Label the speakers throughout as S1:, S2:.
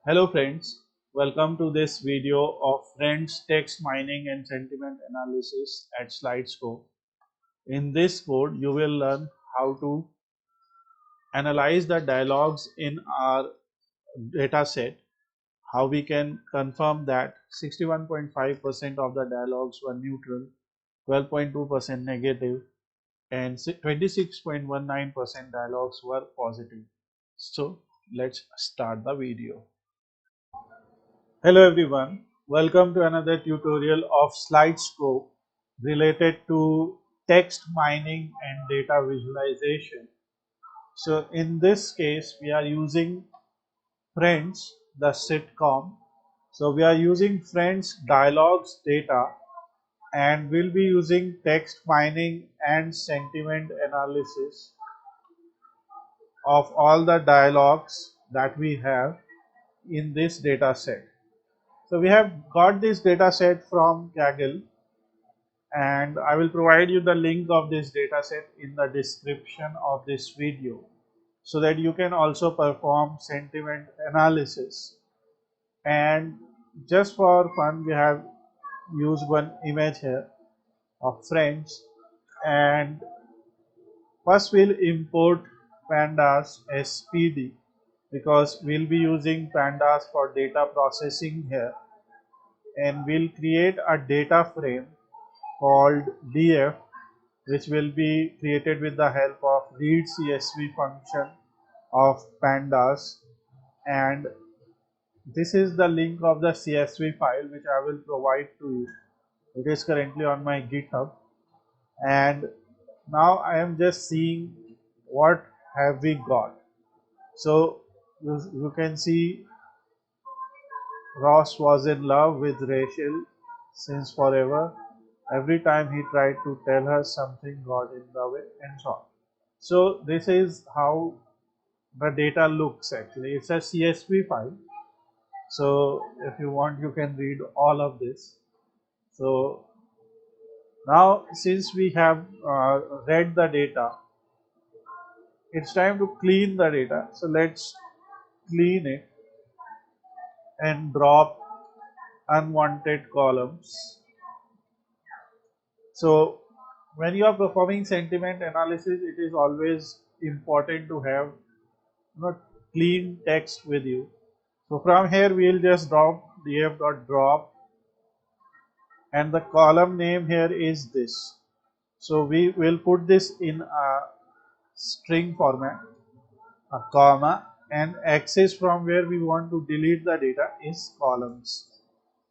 S1: Hello friends, welcome to this video of Friends Text Mining and Sentiment Analysis at Slidescope. In this code, you will learn how to analyze the dialogues in our data set, how we can confirm that 61.5% of the dialogues were neutral, 12.2% negative, and 26.19% dialogues were positive. So let's start the video. Hello everyone, welcome to another tutorial of Slidescope related to text mining and data visualization. So in this case we are using Friends, the sitcom. So we are using Friends dialogues data and we'll be using text mining and sentiment analysis of all the dialogues that we have in this data set. So we have got this data set from Kaggle, and I will provide you the link of this data set in the description of this video so that you can also perform sentiment analysis. And just for fun, we have used one image here of friends, and first we'll import pandas as PD because we'll be using pandas for data processing here, and we'll create a data frame called df, which will be created with the help of read CSV function of pandas. And this is the link of the CSV file which I will provide to you. It is currently on my GitHub, and now I am just seeing what have we got. So you can see Ross was in love with Rachel since forever. Every time he tried to tell her, something got in the way, and so on. So this is how the data looks actually. It's a CSV file. So if you want, you can read all of this. So now since we have read the data, it's time to clean the data. So let's clean it and drop unwanted columns. So when you are performing sentiment analysis, it is always important to have clean text with you. So from here we will just drop df.drop, and the column name here is this. So we will put this in a string format, a comma, and axis from where we want to delete the data is columns.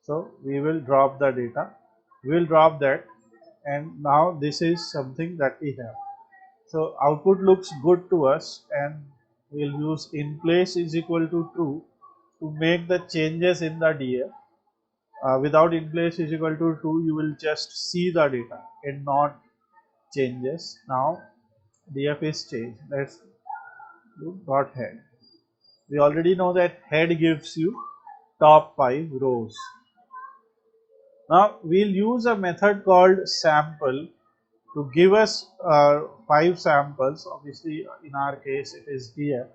S1: So we will drop the data, we will drop that, and now this is something that we have. So output looks good to us, and we'll use in place is equal to true to make the changes in the DF. Without in place is equal to true, you will just see the data and not changes. Now DF is changed. Let's do dot head. We already know that head gives you top 5 rows. Now we'll use a method called sample to give us 5 samples. Obviously in our case it is DF.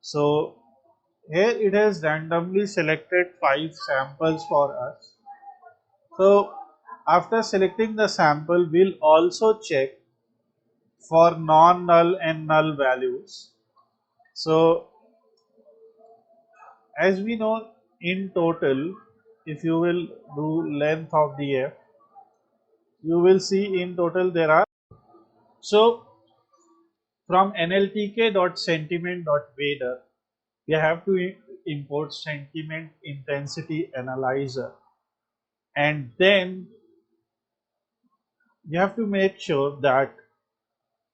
S1: So here it has randomly selected 5 samples for us. So after selecting the sample, we'll also check for non-null and null values. So as we know, in total, if you will do length of df, you will see in total there are. So from nltk.sentiment.vader, we have to import sentiment intensity analyzer, and then you have to make sure that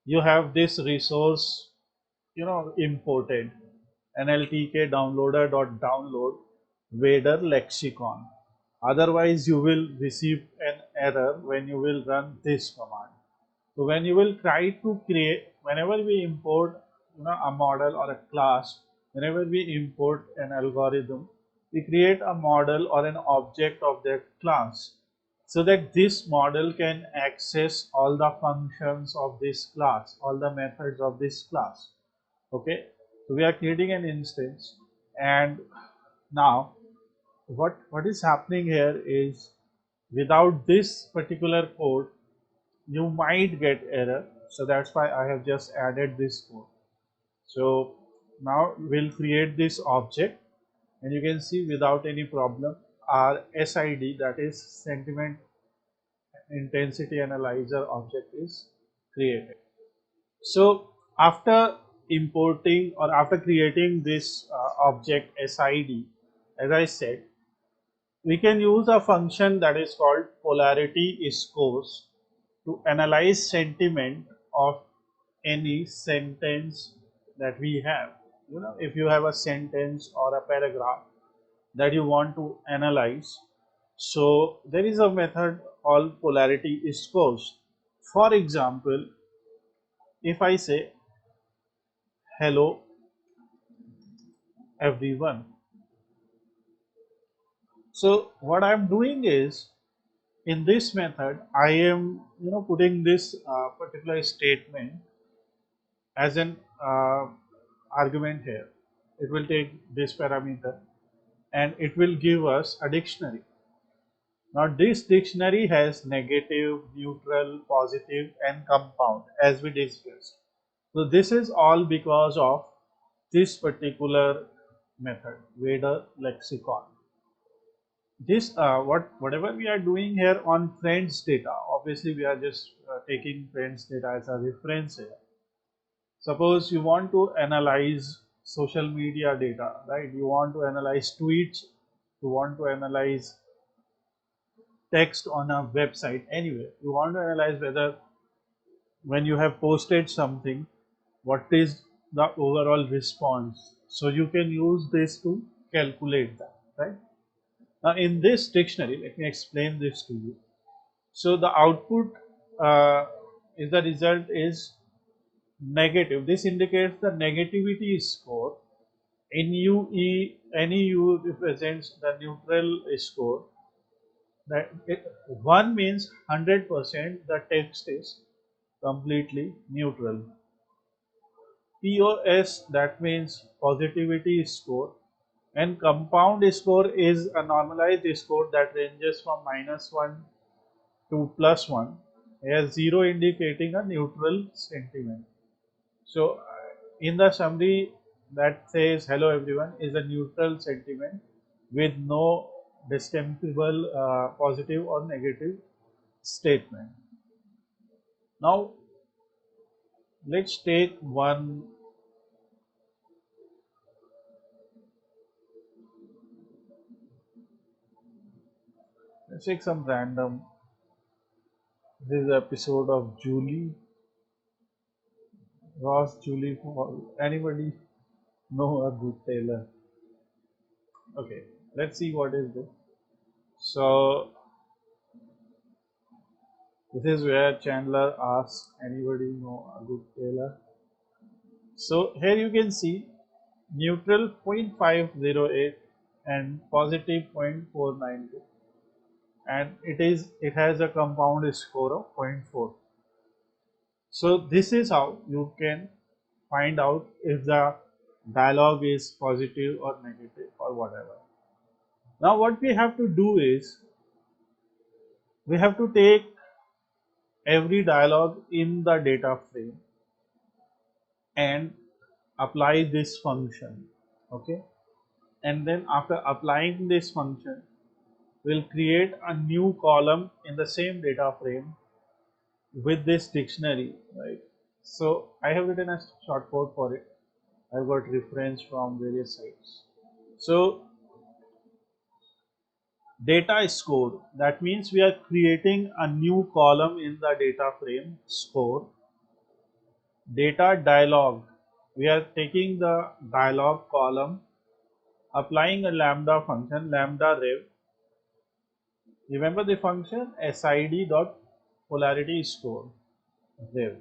S1: you have this resource imported, nltk downloader.download vader lexicon. Otherwise you will receive an error when you will run this command. So when you will try to create, whenever we import a model or a class, whenever we import an algorithm, we create a model or an object of that class so that this model can access all the functions of this class, all the methods of this class. Okay, so we are creating an instance, and Now, what is happening here is without this particular code, you might get error. So that's why I have just added this code. So now we'll create this object, and you can see without any problem our SID, that is sentiment intensity analyzer object, is created. So after importing or after creating this object SID, as I said, we can use a function that is called polarity scores to analyze sentiment of any sentence that we have. You know, if you have a sentence or a paragraph that you want to analyze, so there is a method called polarity scores. For example, if I say hello everyone, so what I'm doing is in this method I am putting this particular statement as an argument here. It will take this parameter and it will give us a dictionary. Now this dictionary has negative, neutral, positive and compound as we discussed. So this is all because of this particular method, Vader lexicon. This whatever we are doing here on friends data, obviously we are just taking friends data as a reference here. Suppose you want to analyze social media data, right? You want to analyze tweets, you want to analyze text on a website, anyway you want to analyze whether when you have posted something, what is the overall response. So you can use this to calculate that, right? Now in this dictionary, let me explain this to you. So the output is the result is negative. This indicates the negativity score. In UE, any U represents the neutral score. That 1 means 100% the text is completely neutral. POS, that means positivity score, and compound score is a normalized score that ranges from -1 to +1, as 0 indicating a neutral sentiment. So in the summary that says hello everyone is a neutral sentiment with no distinguishable positive or negative statement. Now let's take let's take some random. This is episode of Julie, Ross Julie Fall. Anybody know a good tailor? Okay, let's see what is this. So this is where Chandler asks, anybody know a good tailor? So here you can see neutral 0.508 and positive 0.492, and it has a compound score of 0.4. So this is how you can find out if the dialogue is positive or negative or whatever. Now what we have to do is we have to take every dialogue in the data frame and apply this function, okay? And then after applying this function, we'll create a new column in the same data frame with this dictionary, right? So I have written a short code for it. I've got reference from various sites. So data score, that means we are creating a new column in the data frame score. Data dialog, we are taking the dialog column, applying a lambda function, lambda rev. Remember the function SID dot polarity score rev.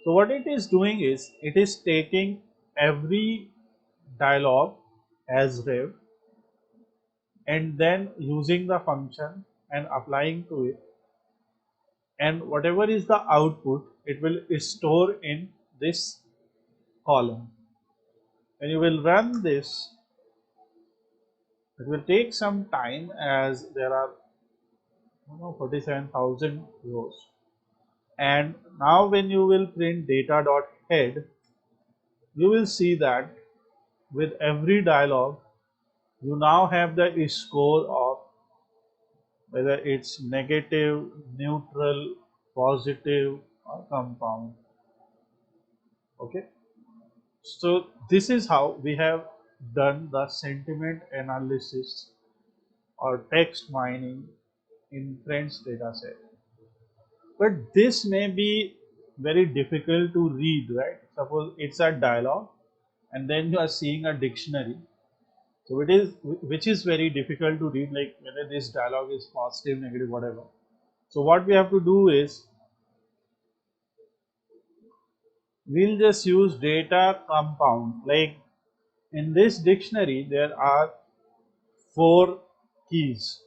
S1: So what it is doing is it is taking every dialog as rev and then using the function and applying to it, and whatever is the output it will store in this column. When you will run this, It will take some time as there are 47,000 rows. And now when you will print data dot head, you will see that with every dialog, you now have the score of whether it's negative, neutral, positive, or compound. Okay. So this is how we have done the sentiment analysis or text mining in Friends dataset. But this may be very difficult to read, right? Suppose it's a dialogue and then you are seeing a dictionary. So it is, which is very difficult to read, like whether this dialogue is positive, negative, whatever. So what we have to do is we'll just use data compound. Like in this dictionary, there are four keys: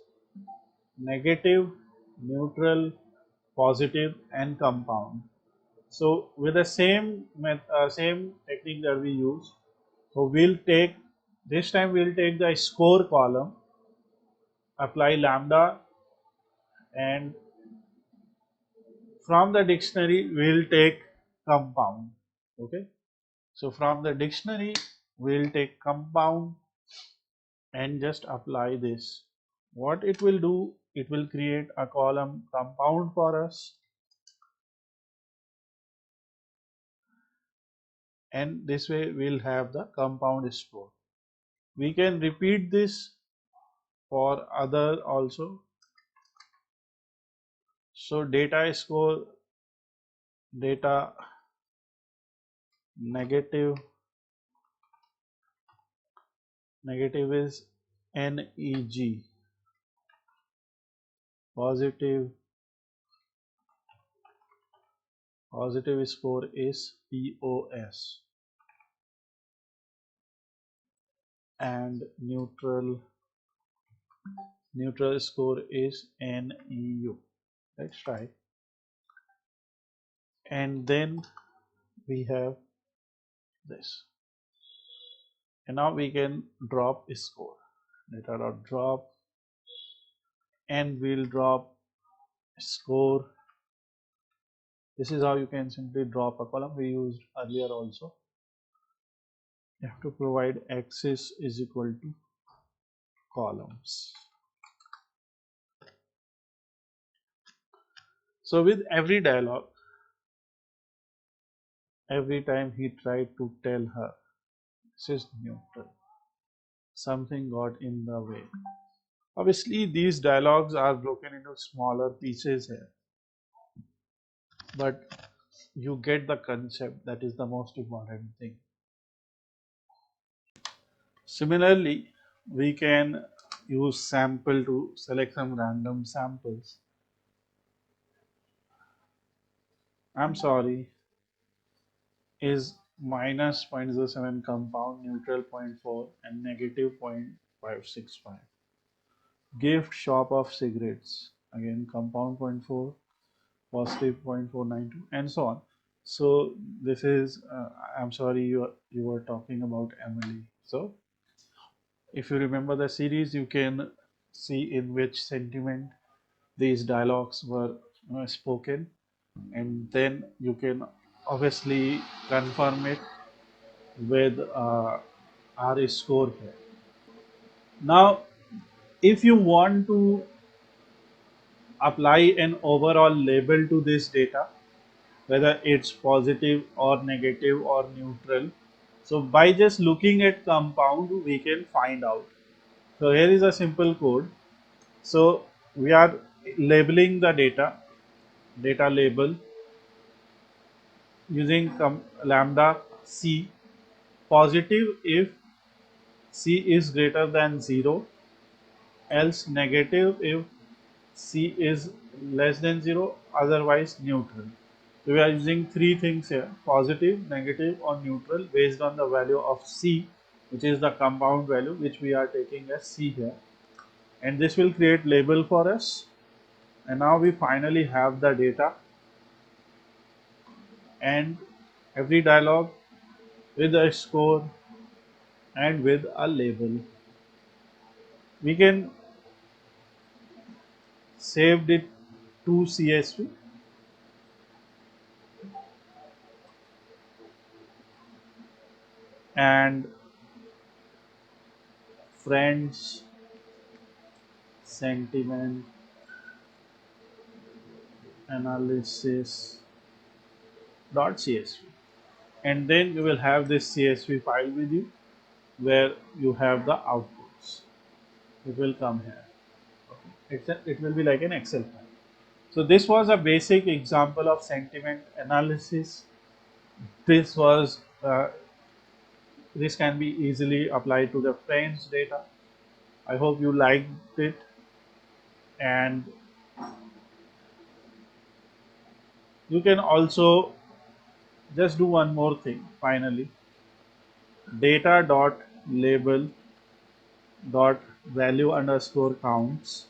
S1: negative, neutral, positive, and compound. So with the same technique that we use, so we'll take this time we'll take the score column, apply lambda, and from the dictionary we'll take compound. Okay, so from the dictionary we'll take compound and just apply this. What it will do, it will create a column compound for us, and this way we'll have the compound score. We can repeat this for other also. So data score, data negative, negative is NEG, positive, positive score is POS, and neutral, neutral score is NEU. Let's try. And then we have this. And now we can drop score. Data dot drop, and we'll drop score. This is how you can simply drop a column we used earlier also. You have to provide axis is equal to columns. So with every dialogue, every time he tried to tell her this is neutral, something got in the way. Obviously these dialogues are broken into smaller pieces here, but you get the concept. That is the most important thing. Similarly, we can use sample to select some random samples. I'm sorry, is minus 0.07 compound, neutral zero point 0.4, and negative 0.565. Gift shop of cigarettes, again compound 0.4, positive 0.492, and so on. So this is, I'm sorry, you were talking about Emily. So if you remember the series, you can see in which sentiment these dialogues were spoken, and then you can obviously confirm it with our score here. Now, if you want to apply an overall label to this data, whether it's positive or negative or neutral, so by just looking at compound, we can find out. So here is a simple code. So we are labeling the data label using lambda c, positive if c is greater than 0, else negative if c is less than 0, otherwise neutral. So we are using three things here: positive, negative, or neutral, based on the value of c, which is the compound value, which we are taking as c here. And this will create label for us. And now we finally have the data and every dialog with a score and with a label. We can saved it to CSV and friends sentiment analysis .csv, and then you will have this CSV file with you where you have the outputs. It will come here. It will be like an Excel file. So this was a basic example of sentiment analysis. This was this can be easily applied to the friends data. I hope you liked it, and you can also just do one more thing finally. Data dot label dot value underscore counts.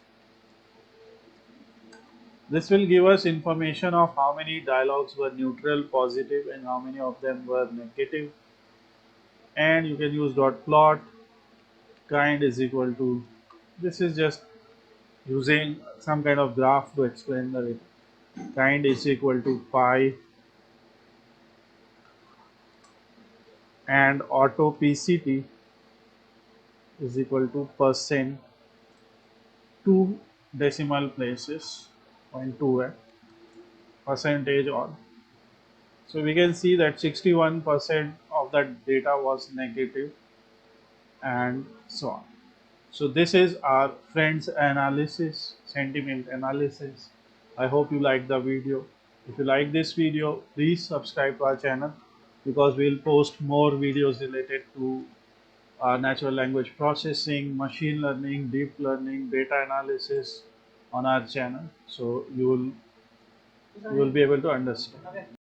S1: This will give us information of how many dialogues were neutral, positive, and how many of them were negative. And you can use dot plot. Kind is equal to, this is just using some kind of graph to explain the data. Kind is equal to pi, and auto PCT is equal to percent, two decimal places, 0.2 percentage on. So we can see that 61% of that data was negative, and so on. So this is our friends analysis, sentiment analysis. I hope you like the video. If you like this video, please subscribe to our channel, because we'll post more videos related to natural language processing, machine learning, deep learning, data analysis on our channel. So you will be able to understand.